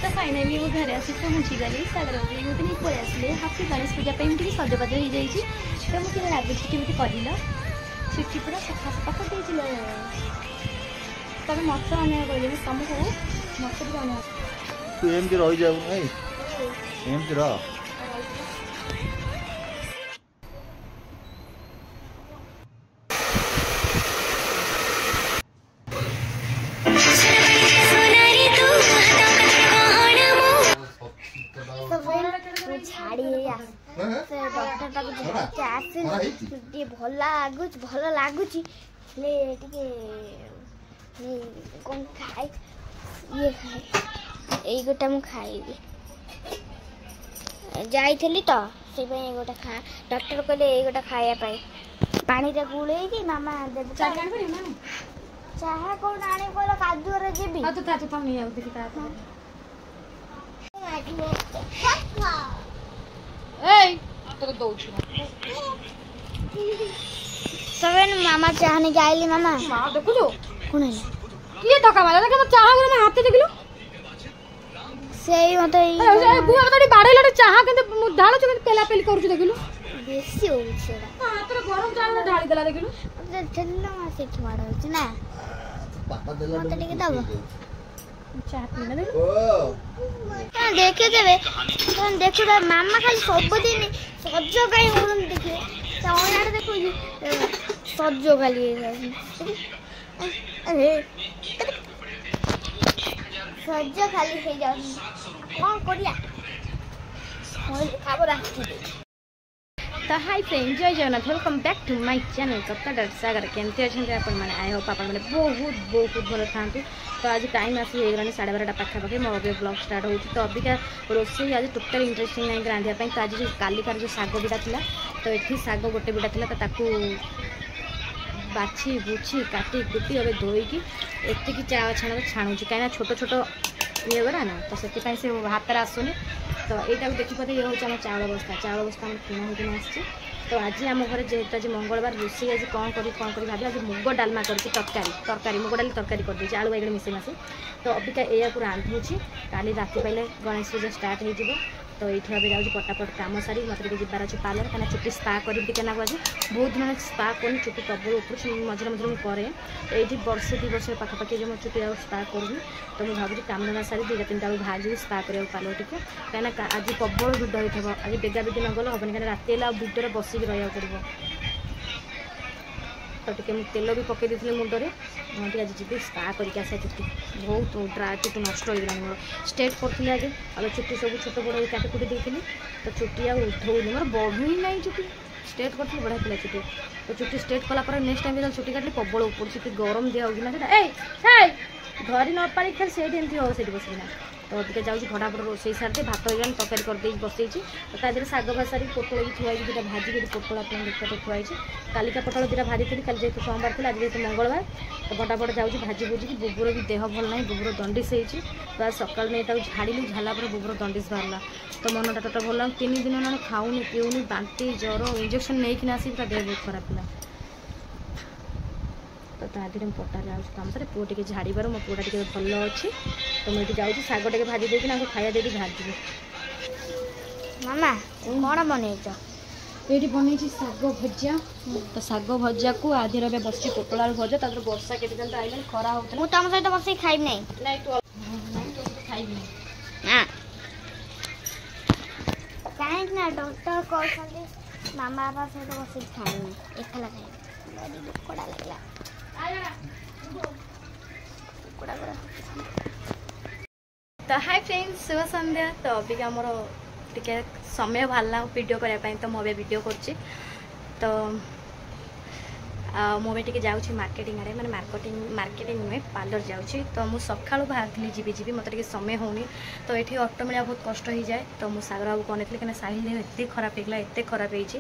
तो फाइनाली वो घर आसी पहुँची गली सागर मुझे पलि आसिले हापी गणेश पूजा मुझे सजबाज हो जाइए तो मुझे लगुच केमी कर छुट्टी पूरा सफा सफा कर तब मत अने कहले तुमको मत भी अने तू एमती रही जाऊ नहीं एमती रह भल लगुच कौन खाए ये खाए यही गोटा मु खाइबी जाइली तो से गोटा खा डॉक्टर कहले यही गोटा खाया पानी रे गुले मामा देव चाह कौन आने बोला कादुरे जेबी तो ता तो नहीं आउ देखि ता ए तो दौछु सबन मामा चाह नहीं जाइली मामा मां देखु जो कोन है किए धक्का मारला के चाह गुरे में हाथ देखिलो सेई मते ए बुआ तो बाड़ेला चाह के ढाळो छ पेला पेली करू देखिलो बेसी हो छेड़ा हां तोर गरम चाह ढाळी देला देखिलो ठेला मासे ठवाड़ हो ना पापा देला मते टिके दबो चाह पीना दे हां देखे देबे तन देखु मामा खाली सब दिन सज्जो काई होन देखे चावनार देखो सज्जो खाली अरे सज्जो खाली हे जाउ कौन करिया मोर खाबो राखी तो हाय फ्रेंड जय Jagannath welcome back to my channel कप्ता सागर केमती अच्छे आप आई होप आप बहुत बहुत भल था। तो आज टाइम आसी हो गलानी 12:30 पाखापाखि मो ब्लॉग स्टार्ट हो। तो अबिका रोसे आज टोटाल इंटरेस्टिंग नहीं रांधिया तो आज जो कालिकार जो साग बिटा था तो ये साग गोटे बिटा था तो ताकू बाछी बुछी काटी कुटी अबे धोईकी एतिकी चा छाण छाणुची कहीं छोट छोट ये गरा ना तो से हाथ में आसुनी तो यहाँ देखिए ये हूँ आम चाउल बस्ता आम किना होना आसी। तो आज आम घर जेहेतु आज मंगलवार रोषे आज कौन कर भाव आज मुग डालमा कर तरकारी मुग डाली तरकारी कर दे आलू बैगण मिसे मासे। तो अबिका या रांधुची काली राति पाइले गणेश पूजा स्टार्ट हो। तो ये जाऊँ पटापट कम सारी मत जबार अच्छे पार्लर कहीं चुटी स्पा करी आज बहुत दिन स्पा कर चुटी प्रबल ऊपर मझे मझे मुझे ये वर्षे 2 वर्ष पाखापाखि जो चुटी आ स्पा करूँ। तो मुझे भावी काम धंदा सारी 2-3 टाइम बाहर स्पा कर पार्लर टी कहीं आज प्रबल भिड होता है आज बेगा बेगी न गले हेनी कहीं राति भिडर बसिक रहा पड़ो। तो टे तेल भी पकई देती मुंडे मुझे आज जी स्पा करके आसा चुटी बहुत ड्राई चुटी नष्ट हो गला मोर स्ट्रेट करी आगे अब चुटी सब छोट बड़ काटी कुटी देती तो चुटी उठौनी मोर बढ़ू ही ना चुटी स्ट्रेट करी बढ़िया थी चुटी। तो चुटी स्ट्रेट कलापर नेक्स्ट टाइम जो चुटी काटली प्रबल ऊपर चुटी गरम दिया होना धरी न पारी खेल से हो बसना। तो अबिका जाऊँ फटाफट रोसे सारे भात हो तरकारी करदे बसई तो तादेह साग भाषा पोटल भी थुआई दुटा भाजी पोटल आप देखते थुआई कालिका पोटल दुटा भाजी थी कल जेहतु सोमवार थी आज जेहतु मंगलवार तो फटाफट जाऊँ भाजी भूजिकी बुबुर भी देह भल ना बुबुर दंडिश होती तो आज सका नहीं झाड़ी झाला बुबुर दंडिश बाहर। तो मनटा टोटा भल 3 दिन ना खाऊनी पीऊनी बांती ज्वर इंजेक्शन नहीं आसी देह बहुत खराब था। तो तादे पटा जाऊँ कम से पुआ टे झाड़बार मो पुआ टे भल अच्छी तो मुझे जाऊँ साग टे भाजी देती खाया दे भाजी मामा कौन बन ये बन साग भजा। तो साग भजा को आधे रहा बस पोटल आलू भजा तर वर्षा के आई खरा हो तुम सहित बस खाइब नहीं कहीं ना डॉक्टर कहते मामा बाबा सहित बस खाइब एकला खाइब कड़ा लगला। तो हाय फ्रेंड्स शुभ संध्या। तो अभी आमर टे समय बाहर वीडियो करने तो मुझे वीडियो कर तो मुझे जाऊँगी मार्केटिंग आड़े मैंने मार्केटिंग नुहे पार्लर जाऊँगी। तो मुझे सका बाहर जी मत समय होनी तो ये ऑटो मिलवा बहुत कष्ट हो जाए। तो मुझे सागर बाबू कहनी कहना साहिल देह एत खराब होगा एत खराब होसे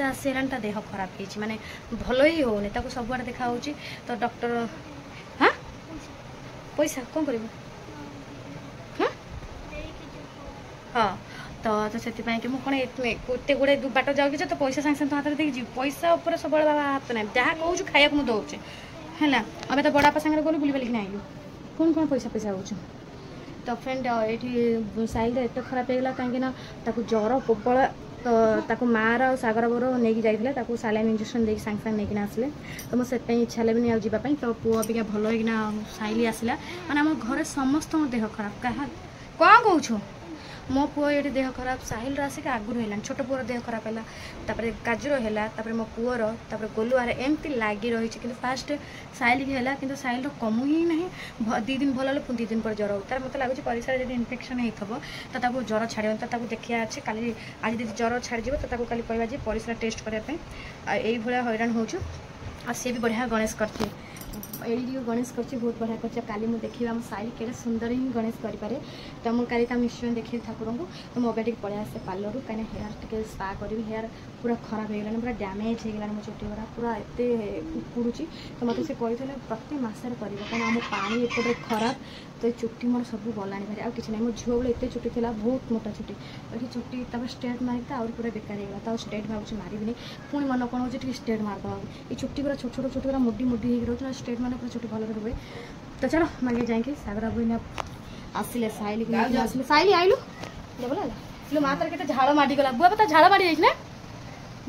आसगलानी देह खराब हो माने भल ही होनी सब आड़े देखा। तो डॉक्टर हाँ पैसा कौन कर हाँ तो से कौन एत गुड़े बाट जाऊँगी तो पैसा सागे सागे हाथ देखिए पैसा उपर सब बाबा हाथ ना जहाँ कहूँ खाया मुझे दौचे है अबे तो बड़ापा सागर गलु बुली बालिक आइलु कौन कौन पैसा पैसा हो। तो फ्रेंड ये साइल एत खराब होगा कहीं ज्वर प्रबल तो मार और सागर बोर नहीं जाते सालाइन इंजेक्शन देकी सांगे सांगे नहीं आसले तो मुझे इच्छा लगे आज जावाई तो पुआ अबिका भल होना साइल आसला मैंने आम घर समस्त देह खराब क्या कौन कौन मो पुओ ये देह खराब साहिल आसिक आगुरी है छोट पुअर देह खराब है काजर है मो पुअर गोलुआर एमती लगी रही कि फास्ट साहिल की है कि साहिल कमु ही ना 2 दिन भल पुणी 2 दिन पर ज्वर हो मत लगुच परिसर जब इन्फेक्शन होता तो ज्वर छाड़ तो देखिए अच्छे काली आज जब ज्वर छाड़ीज तो कल कहवा परिसर टेस्ट करने ये हैरान हो सी भी बढ़िया गणेश करती ये गणेश कर बहुत बढ़िया कर काली मुझे देखी आम साइल के सुंदर ही गणेश करें तो मुझे काली निश्चय देखी ठाकुर को तो मुझे टे पलि आसे पार्लर कहीं हेयर टे स्पा करी हेयर पूरा खराब हो गलानी पूरा डैमेज हो गलानी मो चुटी गुरा पूरा एत उपुड़ी तो मतलब से कहते प्रति मसरे कर आम पानी एपटे खराब तो चुटी मोर सब गलानी भारी आ कि मो झील बेले एत चुटी थी बहुत मोटा चुटी ये चुटी स्ट्रेट मारिक आउरी पूरा बेकार होगा तो स्ट्रेट भाव मारिनी पुणी मन कौन हो स्ट्रेट मारदे ये चुटी गुरा छोट छोट चुटी गुरा मुडी मुडी हो स्ट्रेट मैंने पूरा चुटी भल रुए तो चलो मांगे जाए सागर बहन आसिले साइल आसिले साइल आइलु भल है माँ तार के झाड़ माड़गला बुआ पता झाड़ माड़ी जाइए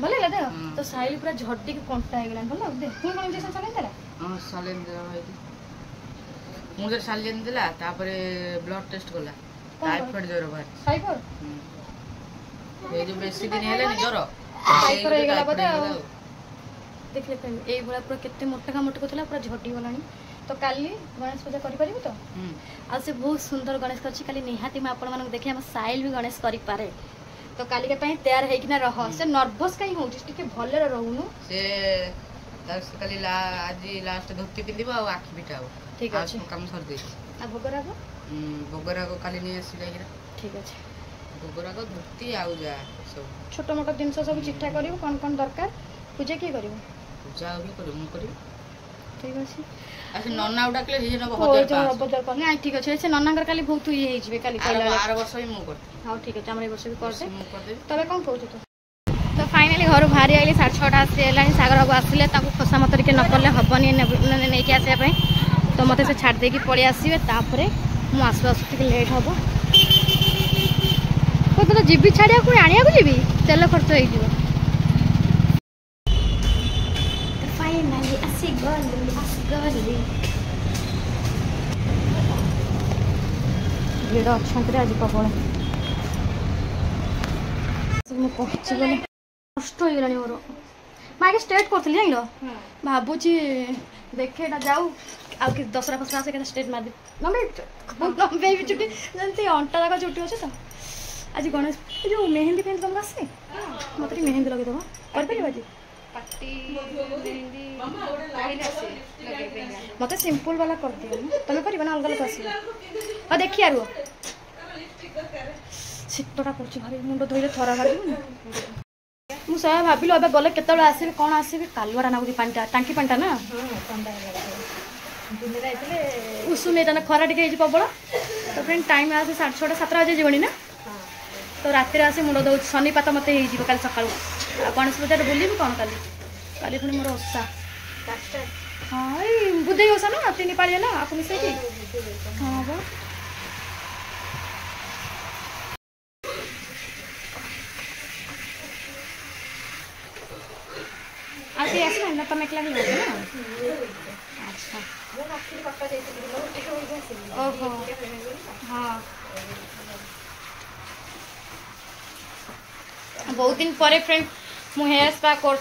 भल है देख तो साइल पूरा झटी के कंटा हो गला भल देख पुणी कौन इंजेक्शन सालाइन सालाइन मुझे सालाइन देला तापरे ब्लड टेस्ट कला टाइफाइड ज्वर बाहर टाइफाइड ये जो बेसी दिन हेले नि ज्वर टाइफाइड हो गला बता देखले ये भला पूरा केते मोटका मोटका थला पूरा झटी गलानी तो काली गणेश पूजा करि परिबो तो आ से बहुत सुंदर गणेश करछि काली निहाती में आपण मानक देखि हम साइल भी गणेश करि पारे तो काली के पई तैयार हे किना रह से नर्वस काई हो टिके भले रहउनु से दस काली आज लास्ट धोती पिंदिबो आ आखि बिटाओ ठीक अछि काम सर दे आ भोगरागो काली नहीं आसी लागिरा ठीक अछि भोगरागो धोती आउ जा सब छोट मोट दिन सब चिट्ठा करिवो कोन कोन दरकार पूजा के करिवो पूजा भी करू मु करी ठीक अछि अच्छा नन्ना उडाकले हे न 1000 कर नहीं ठीक अछि से नन्नागर काली बहुत ही हे जिवे काली कहला 12 वर्ष ही मु करती हां ठीक अछि हमरे वर्ष भी कर दे मु कर दे तबे कोन कहू तो फाइनली घर बाहरी आइली 6:30 आसी सागर बाबू आसिले खोसा मत टे नकले हेनी नहीं कि आसापी तो मत से छाड़ देकी पलि आसवे तापर मुझे आसु आसु टे लेट हम तो जीवी छाड़िया को आनिया को जीवी तेल खर्च हो भिड़ अच्छा आज प्रबल पहुँची गली कष्ट हो गला मोर मैं आगे स्ट्रेट करी जान भावुची देखे जाऊ आउ कि दसरा फसरा से स्ट्रेट मार बहुत लंबे भी चुटी जमी अंटा जाक चुटी अच्छे तो आज गणेश जो मेहंदी फेहंदी तुमको आसे मत मेहंदी लगे देव कर आज मत सिंपल वाला कर दियो तुम कर अलग लोग आस देखिए रो शीतटा कर भारी मुंड धोले थरा भारी मुझे भाविल ए गले केत आसबि कौन आसबि कालुआटा नागुची पानीटा टांकी पानीटा ना उषुम ये खरा टे प्रबल तो फ्रेंड टाइम आसे 6:30 7 बजे जीवनी ना तो रात आसे मुंड दौ शनिपात मत हो कल सका गणेश पूजा बुलि कौन काली काली पुणी मोर ओषा हाँ ये बुद्धि ओषा ना 3 पाड़ी ना आपको मिसेकी हाँ बा आज आस ना तुम एक लगे ना अच्छा ओहो हाँ बहुत दिन पर फ्रेंड मु हेयर स्पा कर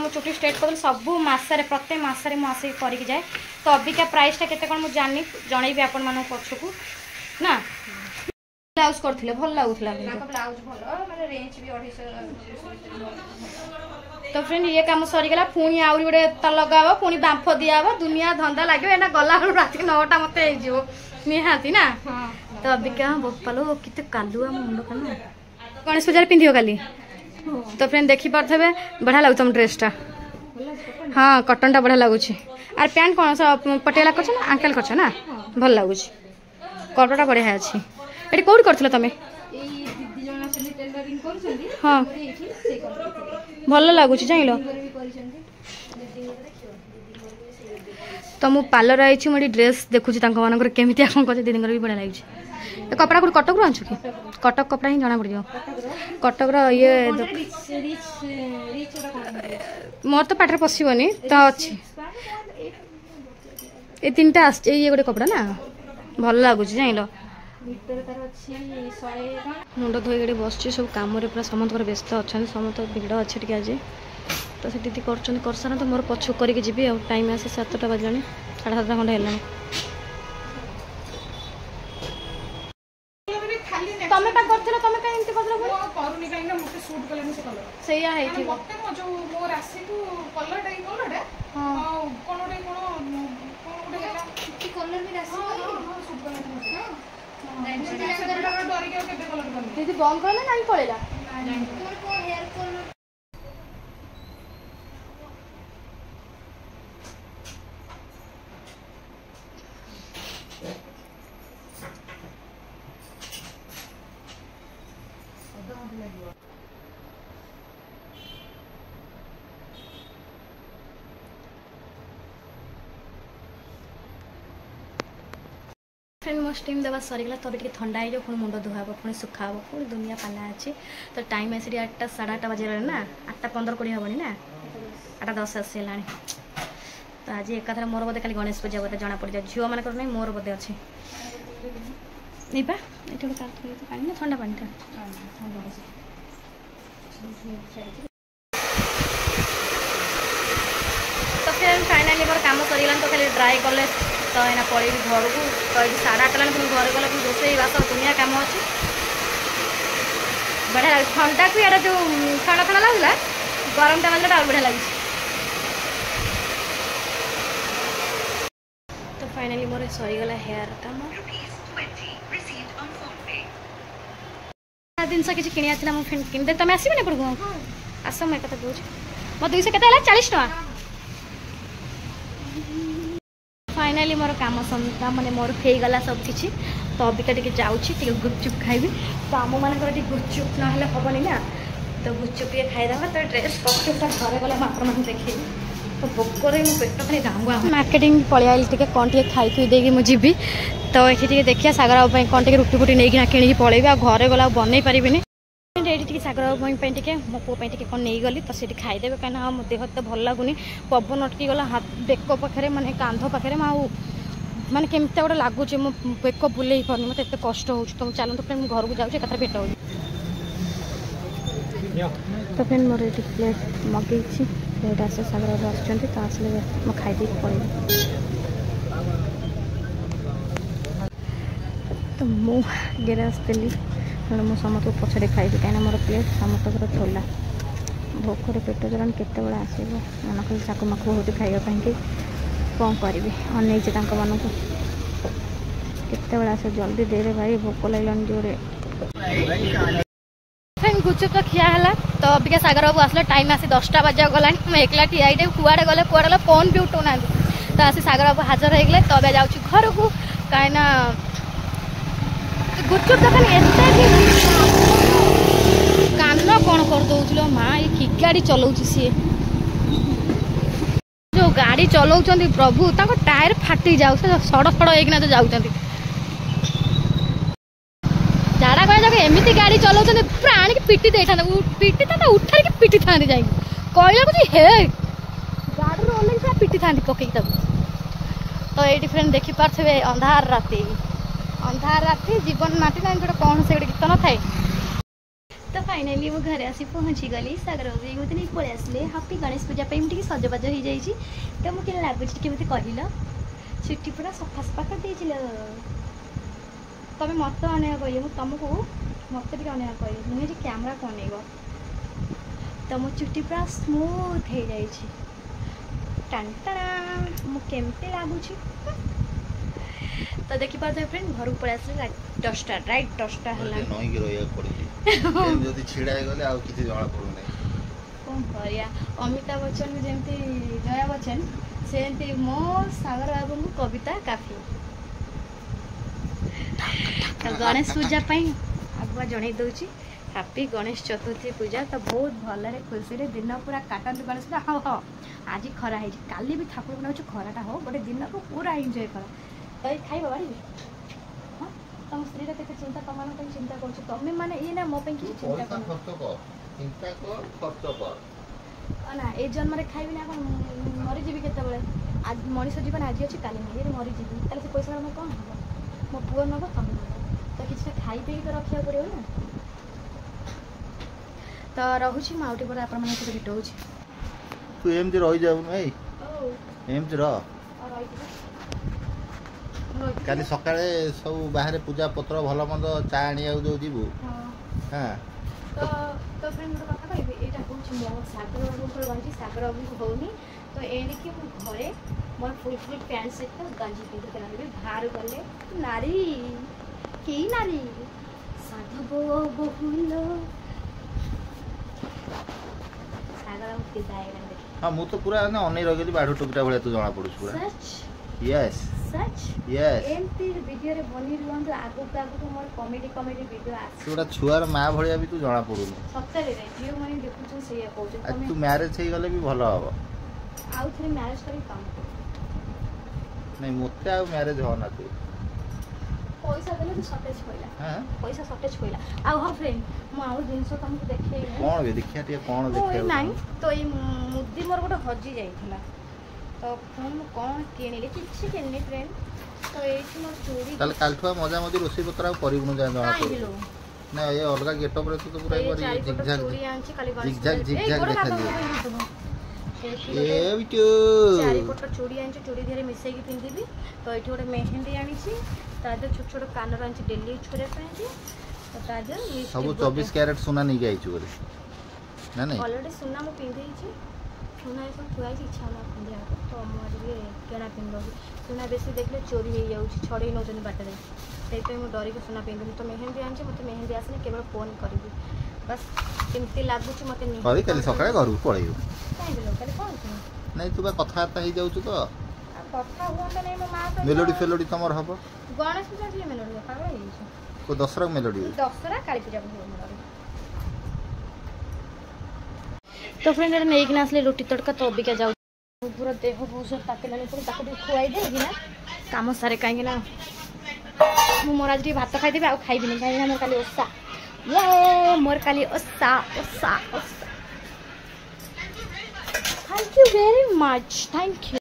जो चुटी स्ट्रेट कर सब मसरे प्रत्येक मसरे मुझे करके जाए तो अबिका प्राइसटा केते कौन मुझे जानी जनइबी आपण मान पछकू ना ब्लाउज करथिले भल लागुथला ब्लाउज भल माने रेंज भी 250 तो फ्रेंड ये काम सरीगला पुणी आउरी गोटे त लगाव पुणी बांफ दियाव दुनिया धंदा लगे एना गला रात 9टा मत हो निहाती ना तो अबिका बोपालो किते कालुआ मुंड काना गणेश पूजा पिंधियो काली तो फ्रेंड देखी पारे बढ़िया लगुच तुम ड्रेसटा हाँ कटनटा बढ़िया लगुच आर पैंट कौन सब पटियाला कर आंकल कर ना भल लगुच कपड़ा बढ़िया अच्छी ये कौट कर तुम हाँ भल लगुच जान तो मु पार्लर आई मुझे ड्रेस देखुची मानकर केमी कौन कर दीदी भी बढ़िया लगे कपड़ा कौट कटक रू आनछु कि कटक कपड़ा ही जना पड़ कटक ये मोर तो पाटर पशनी तो अच्छी ये 3टा ये गोटे कपड़ा ना भल लगुच जान मुंड धोई बस सब कम पूरा समस्त व्यस्त अच्छा समस्त भिड़ अच्छे टे आज तो से दीदी कर सारा तो मोर पछक करके जी टाइम आसे 7टा बजला 7:30 खंडे है तमे पा करथिलो तमे का एंती करलो करूनी काई ना मते शूट कले से कलर सैया हेथि मते मो जो मोर आसी तू कलर टाई कलर हां कोनोडे कोनोडे हेला की कलर भी आसी हां शूट कले हां डरी के केते कलर कर दीदी बंद करले नाही पळेला मोर को हेयर कलर फ्रेंड मो स्टीम देवा सरीगला तब टे ठंडा हो पुणी मुंड धुआब पुणी सुखाब पुणी दुनिया पाला अच्छे तो टाइम आसी 8टा 8:30 बजे ना 8:15 20 हेनी ना 8:10 आसला तो आज एकाथर मोर बोधे खाली गणेश पूजा बोधे जना पड़ जाए झील मान नहीं मोर बोधे अच्छे नहीं पा ये पानी ना ठंडा पानी तो फिर फाइनाली मोर काम सरीगला तो खाली ड्राई कले तो यहाँ पड़े घर को तो ये 8:30 लाने पुणी घर गला रोसई बास दुनिया कम अच्छे बढ़िया लगे ठंडा को यार जो ठंडा ठंडा लगला गरम टा मतलब और बढ़िया लगे तो फाइनाली मोर सरीगला हेयर काम जिनस किसी किणा मो फ्रेंड किन तुम आसबे ना पड़को आस मैं कथा दूँ मो 200 के 40 टका फाइनाली मोर काम समता माने मोर गला सब किछि तो अबिका टिके जाउछि गुपचुप खाइबी तो आम मानकर गुपचुप ना हेबनी ना तो गुपचुप ये खाईदेवा तो ड्रेस गुपचुपटा घरे गला मात्र मान देखी तो भोकर मो पेट खाली गाँगुआ मार्केटिंग पलि आइल टिके कौन टे खाई खुई देगी मु जीवी तो ये देखिए सागर बाबू कौन टे रुटी फुटी नहीं किणिकी पलैबी आ घरे गला बनई पारिनी ये सागर बाबू टे मो पो टे कौन नहीं गली तो सीट खाईदेवे कहीं मो देह तो भल लगुनि पवन अटकी गला हाथ बेक पाखे माने कांध पाखे माने केमती गोटे लगुच मो बेक बुले पानी मत एत कष्ट हो तो चलते फ्रेंड घर को जाऊँ एक भेट हो तो फ्रेंड मोर ये प्लेट मगई प्लेट आस सागर बाबू आसुँच तो आसले मैं खाई पड़े तो मु गेरास देली मुझे समस्त पछड़े खाइबी कहीं मोर प्लेट समस्त थोला भोकर पेट जरान केत आसो मन खाली चाकू माकू हो खावाई कौन करी अनईचे मन को केत आस जल्दी दे रे भाई भोक लगे जोरे गुचुप तो खिया है तो अबिका सागर बाबू आसला टाइम आसी 10टा बजा गला मैं एकला ठिया कुआड़े गले कुआड़े फोन भी उठाऊना तो आसी सागर बाबू हाजर हो गए तो अब जाऊँ घर को कहीं गुपचुप दোकान कान कौन कर दौल माँ ये कि गाड़ी चलाऊँ सी जो गाड़ी चलाऊँ प्रभु टायर फाटी जाऊ सड़ सड़ होना तो जाऊँ झाड़ा कह जाए एमती गाड़ी चलाऊँ पूरा आणिक पिटी दे पिटी था उठा पिटी था जा कहला हे गाड़ी ओल्ल पूरा पिटी था पकई तो ये फ्रेंड देखिपे अंधार राति जीवन माटी ना गोटे कौन से गोटे गीत न थाए तो फाइनाली मो घरे आसी पहुँची गली सागर बाबू मत नहीं पलि आसले हापी गणेश पूजा टे सजबाज हो जाए तो मुझे लगुच केमी कहल छुट्टी पूरा सफा सफा कर दे तमें मत अने कहली तुमको मत अने कहली मुझे कैमरा को अनेब तो मो चुट्टी पूरा स्मूथ हो जाए मुझे लगुच तो देखी पार्थ फ्रेंड घर को पलि आसले 10टा राइट 10टा है कौन करिया अमिताभ बच्चन जमी जया बच्चन से मो सागर बाबू को कविता काफी तो गणेश पूजा आगुआ जन दूसरी हैप्पी गणेश चतुर्थी पूजा तो बहुत भलरे खुशी रे दिन पूरा काटନ୍ତୁ गणेश पूजा। हाँ हाँ आज खरा है काली भी ठाकुर बना खराटा हो गोटे दिन को पूरा एंजॉय कर तो खाइब बाड़ी हाँ तुम स्त्री के चिंता तुम चिंता कर तुम मैंने ये ना मो पे कि चिंता कर ना ए जन्म खाइबी ना मरीजी केतबे आज मनीष जीवन आज अच्छी काली नहीं मरीजी से पैसा मैं कौन हम मो पुआ नब तुम तो किसी खाई पी तो रखा पड़ो ना तो रोचे मुझे पर आप भेट हो तू एमती रही जाऊनु ए एमती रह काली सकाळे सब बाहर पूजा पत्र भल मंद चा आनिया जो जीवु हाँ तो फ्रेंड गोटे कथा कहबी एटा होछि मो सागर बाबू को रही सागर बाबू को होनी तो एणिकी मो घरे मोर फुल पैंट सेट गंजी पिंधि के रही बाहर गले नारी की नारी साधव बहुल सागर बाबू के दाएगा हाँ मु तो पूरा ना अनै रगली बाढो टुकटा भले तू जणा पडुस पूरा सच यस सच यस एमती वीडियो रे बनी रुहंतु आगु मोर कॉमेडी वीडियो आसी तोरा छुआर माँ भलिया भी तू जणा पडुनु सत्तरे रे जियो माने देखुछु सेया कहू आज तू मैरिज हे गले भी भलो हबो आउ थरे मैरिज करी काम नहीं मते आ मैरिज हो ना तू पैसा देले तो शॉर्टेज होइला हां पैसा शॉर्टेज होइला आ हो फ्रेंड मु आउ जिंस तुमको देखै कोन बे देखिया टे कोन ओइ देखै नाही तो ई मुद्दी मोर गोटे हजी जाइथिला तो फोन मु कोन किनिले किछि किनि फ्रेंड तो एठी मोर चोरी ताले कालठुआ मजा मदी रोसी पत्र आ परिबनु जा जणा काई पडु लो ना ये अलगा गेटअप रे तो पूरा एक बार झिकझाक चोरी आंची खाली झिकझाक झिकझाक देखा दियो ए बिटू चारिपट चूड़ी आनी चूड़ी धीरे मिसई पिंधि तो ये गोटे मेहेंदी आनी तादर छोट छोट कानर आनी डेली यूज करने तो तादर सब 24 कैरेट सोना नहीं गई बोले ना नहीं ऑलरेडी सुना मु पिंधे सुना सब थुआ इच्छा ना पिंधा तो मुझे केड़ा पिंध सुना बेसी देखले चोरी हो जाऊँ छड़े नौ बाटर से डरिक सुना पिंधुनी तो मेहेंदी आनी मत मेहेंदी आसने केवल फोन करी बस केमती लगुच मत कल सकाळे घर पळेयो नहीं तू कथबार्ता हो जाऊँ तो कथा हुआ नहीं मो माँ मेलोडी फेलोडी तुम हम गणेश पूजा के मेलोडी पागल को दसरा मेलोडी दसरा काली पूजा मेलोडी तो फ्रेंड नहीं कि आसले रोटी तड़का तो अबिका जाऊ पूरा देह बहुत जोर ताकिलानी पड़े खुआई देगी ना कम सारे कहीं ना मोर आज भात खाईदेवी आ खाइबी कहीं मोर काली ओसा ये मोर काली ओसा ओसा ओसा thank you very much thank you.